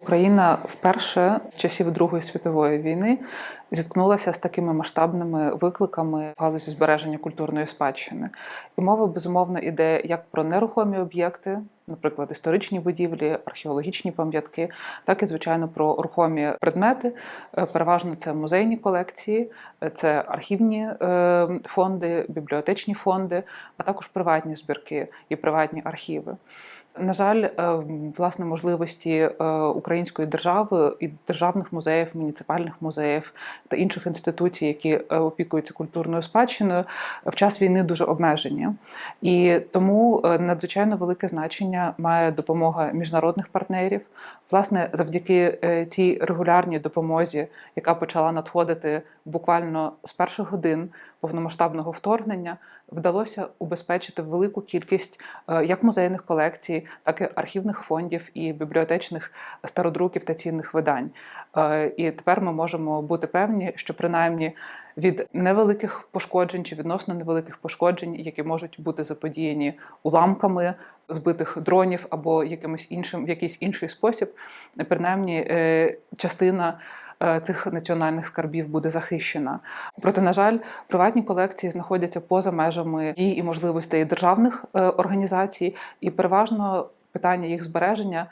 Україна вперше з часів Другої світової війни зіткнулася з такими масштабними викликами в галузі збереження культурної спадщини. І мова, безумовно, йде як про нерухомі об'єкти, наприклад, історичні будівлі, археологічні пам'ятки, так і, звичайно, про рухомі предмети. Переважно це музейні колекції, це архівні фонди, бібліотечні фонди, а також приватні збірки і приватні архіви. На жаль, власне, можливості української держави і державних музеїв, муніципальних музеїв та інших інституцій, які опікуються культурною спадщиною, в час війни дуже обмежені. І тому надзвичайно велике значення має допомога міжнародних партнерів. Власне, завдяки цій регулярній допомозі, яка почала надходити буквально з перших годин повномасштабного вторгнення, вдалося убезпечити велику кількість як музейних колекцій, так і архівних фондів і бібліотечних стародруків та цінних видань. І тепер ми можемо бути певні, що принаймні від невеликих пошкоджень чи відносно невеликих пошкоджень, які можуть бути заподіяні уламками збитих дронів або в якийсь інший спосіб, принаймні частина цих національних скарбів буде захищена. Проте, на жаль, приватні колекції знаходяться поза межами дій і можливостей державних організацій, і переважно питання їх збереження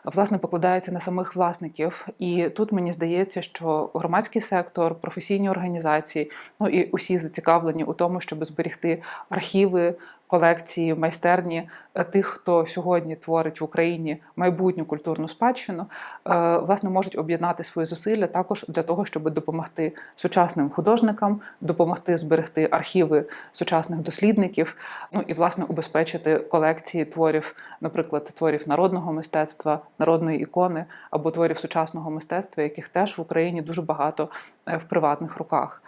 власне покладається на самих власників. І тут мені здається, що громадський сектор, професійні організації, і усі зацікавлені у тому, щоб зберегти архіви, колекції, майстерні тих, хто сьогодні творить в Україні майбутню культурну спадщину, власне, можуть об'єднати свої зусилля також для того, щоб допомогти сучасним художникам, допомогти зберегти архіви сучасних дослідників, і, власне, убезпечити колекції творів, наприклад, творів народного мистецтва, народної ікони або творів сучасного мистецтва, яких теж в Україні дуже багато в приватних руках.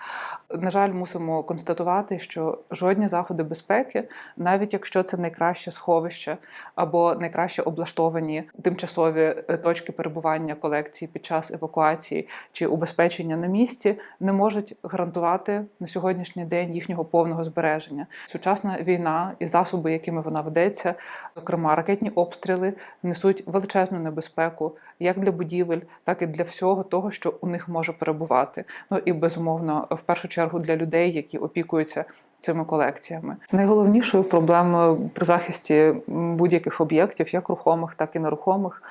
На жаль, мусимо констатувати, що жодні заходи безпеки, навіть якщо це найкраще сховище або найкраще облаштовані тимчасові точки перебування колекції під час евакуації чи убезпечення на місці, не можуть гарантувати на сьогоднішній день їхнього повного збереження. Сучасна війна і засоби, якими вона ведеться, зокрема ракетні обстріли, несуть величезну небезпеку як для будівель, так і для всього того, що у них може перебувати. І, безумовно, в першу чергу для людей, які опікуються цими колекціями. Найголовнішою проблемою при захисті будь-яких об'єктів, як рухомих, так і нерухомих,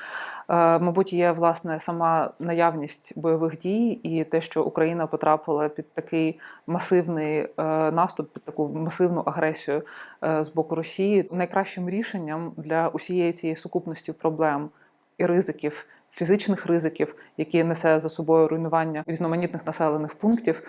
мабуть, є, власне, сама наявність бойових дій і те, що Україна потрапила під такий масивний наступ, під таку масивну агресію з боку Росії. Найкращим рішенням для усієї цієї сукупності проблем і ризиків, фізичних ризиків, які несе за собою руйнування різноманітних населених пунктів,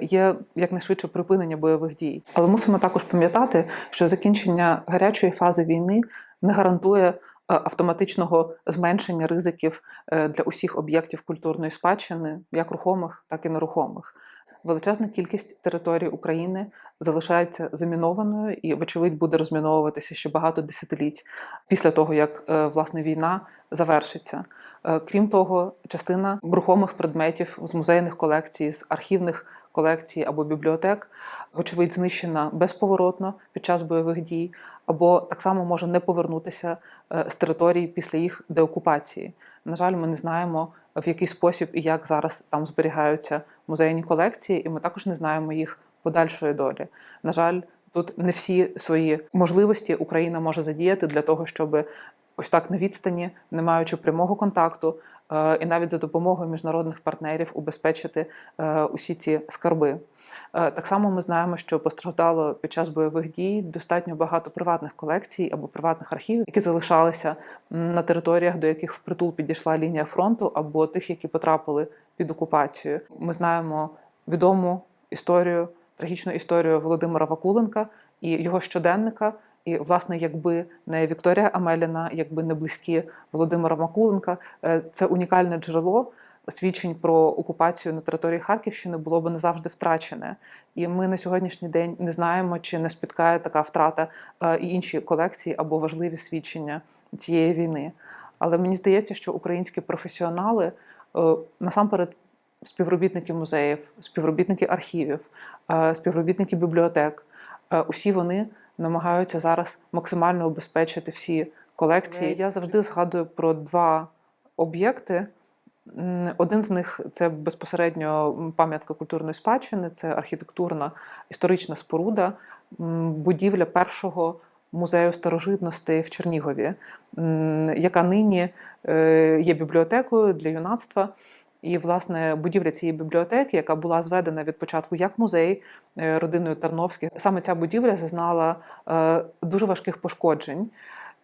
є якнайшвидше припинення бойових дій. Але мусимо також пам'ятати, що закінчення гарячої фази війни не гарантує автоматичного зменшення ризиків для усіх об'єктів культурної спадщини, як рухомих, так і нерухомих. Величезна кількість території України залишається замінованою і, вочевидь, буде розміновуватися ще багато десятиліть після того, як, власне, війна завершиться. Крім того, частина рухомих предметів з музейних колекцій, з архівних колекцій або бібліотек, вочевидь, знищена безповоротно під час бойових дій, або так само може не повернутися з території після їх деокупації. На жаль, ми не знаємо, в який спосіб і як зараз там зберігаються музейні колекції, і ми також не знаємо їх подальшої долі. На жаль, тут не всі свої можливості Україна може задіяти для того, щоб ось так на відстані, не маючи прямого контакту, і навіть за допомогою міжнародних партнерів убезпечити усі ці скарби. Так само ми знаємо, що постраждало під час бойових дій достатньо багато приватних колекцій або приватних архівів, які залишалися на територіях, до яких впритул підійшла лінія фронту, або тих, які потрапили під окупацію. Ми знаємо відому історію, трагічну історію Володимира Вакуленка і його щоденника. І, власне, якби не Вікторія Амеліна, якби не близькі Володимира Вакуленка, це унікальне джерело свідчень про окупацію на території Харківщини було б назавжди втрачене. І ми на сьогоднішній день не знаємо, чи не спіткає така втрата і інші колекції або важливі свідчення цієї війни. Але мені здається, що українські професіонали, насамперед співробітники музеїв, співробітники архівів, співробітники бібліотек, усі вони намагаються зараз максимально убезпечити всі колекції. Я завжди згадую про два об'єкти. Один з них – це безпосередньо пам'ятка культурної спадщини, це архітектурна історична споруда, будівля першого музею старожитностей в Чернігові, яка нині є бібліотекою для юнацтва. І, власне, будівля цієї бібліотеки, яка була зведена від початку як музей родиною Тарновських, саме ця будівля зазнала дуже важких пошкоджень.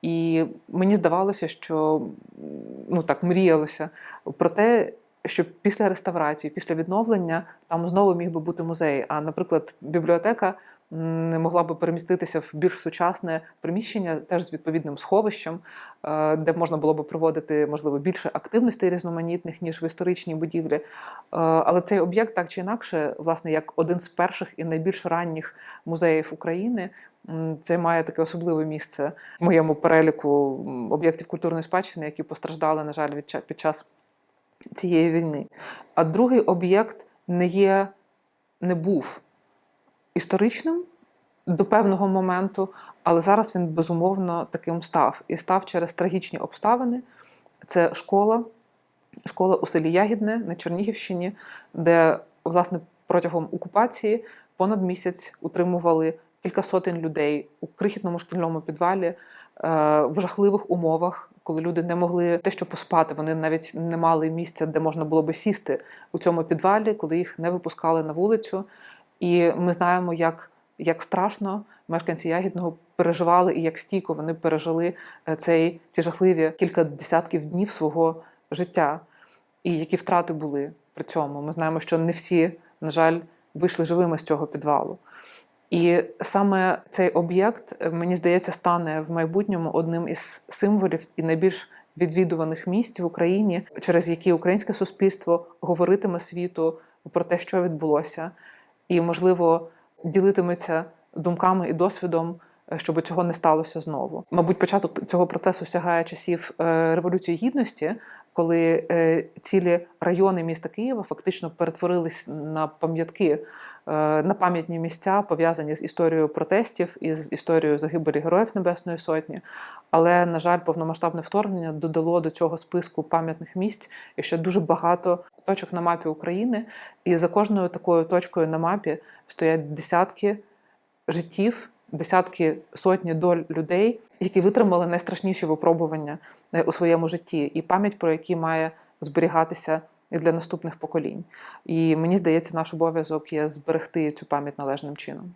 І мені здавалося, що так мріялося про те, що після реставрації, після відновлення там знову міг би бути музей. А, наприклад, бібліотека не могла би переміститися в більш сучасне приміщення, теж з відповідним сховищем, де можна було би проводити, можливо, більше активностей різноманітних, ніж в історичній будівлі. Але цей об'єкт, так чи інакше, власне, як один з перших і найбільш ранніх музеїв України, це має таке особливе місце в моєму переліку об'єктів культурної спадщини, які постраждали, на жаль, під час цієї війни. А другий об'єкт не був історичним до певного моменту, але зараз він, безумовно, таким став. І став через трагічні обставини. Це школа у селі Ягідне на Чернігівщині, де, власне, протягом окупації понад місяць утримували кілька сотень людей у крихітному шкільному підвалі в жахливих умовах, коли люди не могли те, що поспати, вони навіть не мали місця, де можна було би сісти у цьому підвалі, коли їх не випускали на вулицю. І ми знаємо, як страшно мешканці Ягідного переживали і як стійко вони пережили ці жахливі кілька десятків днів свого життя. І які втрати були при цьому. Ми знаємо, що не всі, на жаль, вийшли живими з цього підвалу. І саме цей об'єкт, мені здається, стане в майбутньому одним із символів і найбільш відвідуваних місць в Україні, через які українське суспільство говоритиме світу про те, що відбулося, і, можливо, ділитиметься думками і досвідом, щоб цього не сталося знову. Мабуть, початок цього процесу сягає часів Революції Гідності, коли цілі райони міста Києва фактично перетворились на пам'ятки, на пам'ятні місця, пов'язані з історією протестів і з історією загибелі Героїв Небесної Сотні. Але, на жаль, повномасштабне вторгнення додало до цього списку пам'ятних місць і ще дуже багато точок на мапі України. І за кожною такою точкою на мапі стоять десятки життів, десятки, сотні доль людей, які витримали найстрашніші випробування у своєму житті, і пам'ять про які має зберігатися і для наступних поколінь. І мені здається, наш обов'язок є зберегти цю пам'ять належним чином.